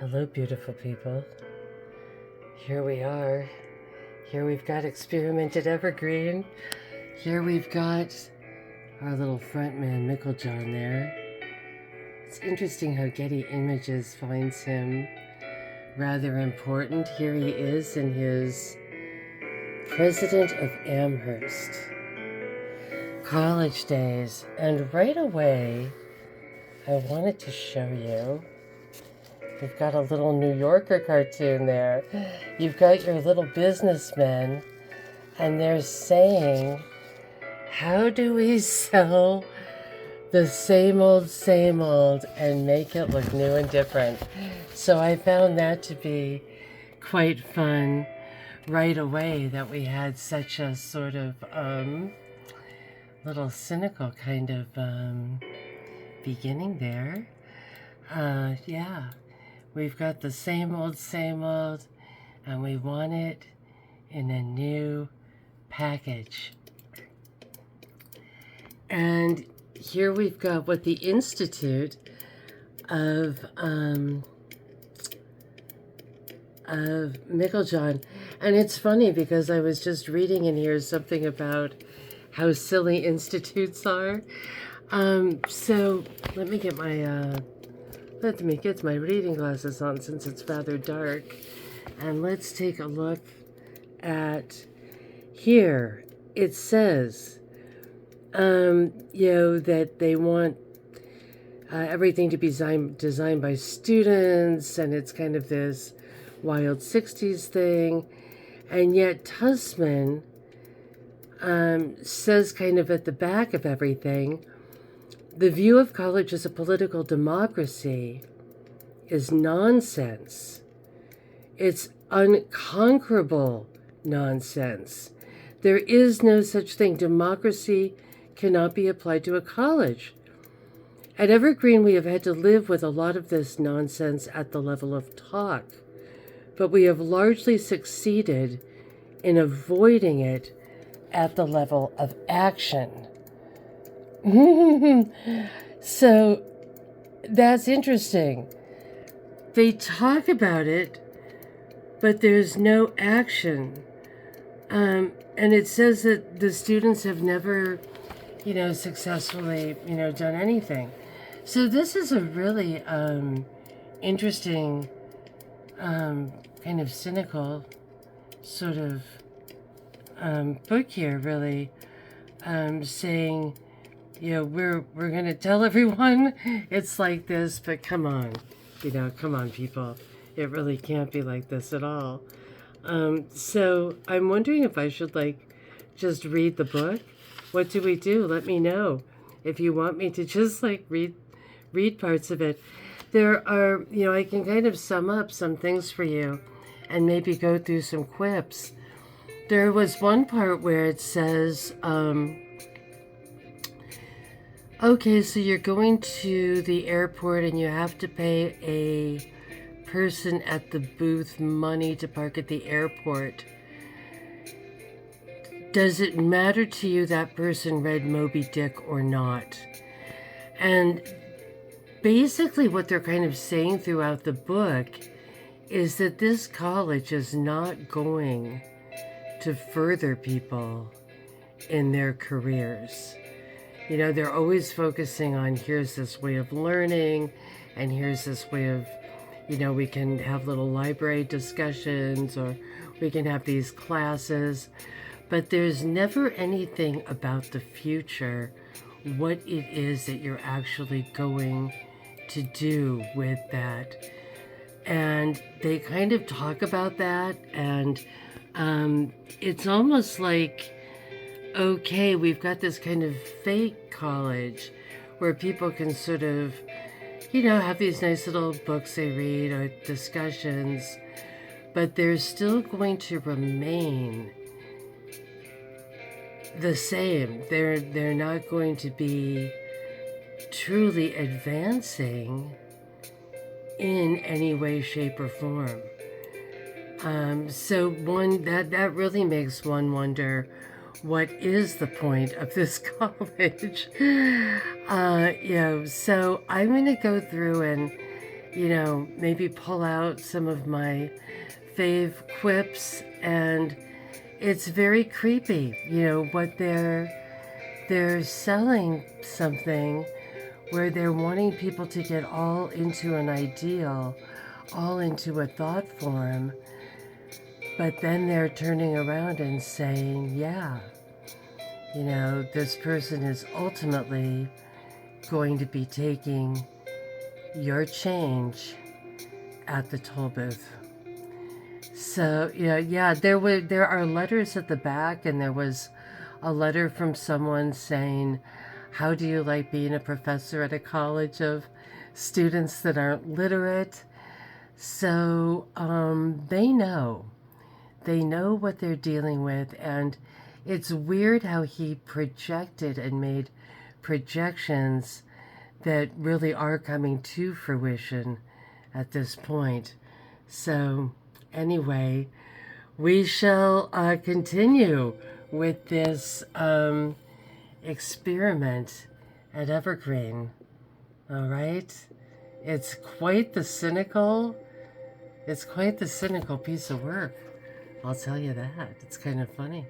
Hello, beautiful people. Here we are. Here we've got experimented Evergreen. Here we've got our little frontman, John there. It's interesting how Getty Images finds him rather important. Here he is in his President of Amherst college days. And right away, I wanted to show you. We've got a little New Yorker cartoon there. You've got your little businessmen, and they're saying, how do we sell the same old, and make it look new and different? So I found that to be quite fun right away, that we had such a sort of little cynical kind of beginning there. Yeah. We've got the same old, and we want it in a new package. And here we've got what the Institute of John. And it's funny because I was just reading in here something about how silly institutes are. So let me get my reading glasses on since it's rather dark. And let's take a look at here. It says, that they want everything to be designed by students, and it's kind of this wild 60s thing. And yet Tussman says kind of at the back of everything, the view of college as a political democracy is nonsense. It's unconquerable nonsense. There is no such thing. Democracy cannot be applied to a college. At Evergreen, we have had to live with a lot of this nonsense at the level of talk, but we have largely succeeded in avoiding it at the level of action. So that's interesting. They talk about it, but there's no action. And it says that the students have never, successfully, done anything. So this is a really interesting, kind of cynical sort of book here, really, saying, we're going to tell everyone it's like this, but come on, people. It really can't be like this at all. So I'm wondering if I should just read the book. What do we do? Let me know if you want me to just read parts of it. There are, I can kind of sum up some things for you and maybe go through some quips. There was one part where it says, okay, so you're going to the airport and you have to pay a person at the booth money to park at the airport. Does it matter to you that person read Moby Dick or not? And basically what they're kind of saying throughout the book is that this college is not going to further people in their careers. They're always focusing on, here's this way of learning, and here's this way of, we can have little library discussions, or we can have these classes, but there's never anything about the future, what it is that you're actually going to do with that. And they kind of talk about that, and it's almost like, okay, we've got this kind of fake college where people can sort of, have these nice little books they read or discussions, but they're still going to remain the same. They're not going to be truly advancing in any way, shape, or form. So that really makes one wonder, what is the point of this college? So I'm going to go through and, maybe pull out some of my fave quips, and it's very creepy, what they're selling something where they're wanting people to get all into an ideal, all into a thought form, but then they're turning around and saying, yeah, this person is ultimately going to be taking your change at the toll booth. So there are letters at the back, and there was a letter from someone saying, how do you like being a professor at a college of students that aren't literate? So they know what they're dealing with, and it's weird how he projected and made projections that really are coming to fruition at this point. So anyway, we shall continue with this experiment at Evergreen. All right? It's quite the cynical piece of work. I'll tell you that. It's kind of funny.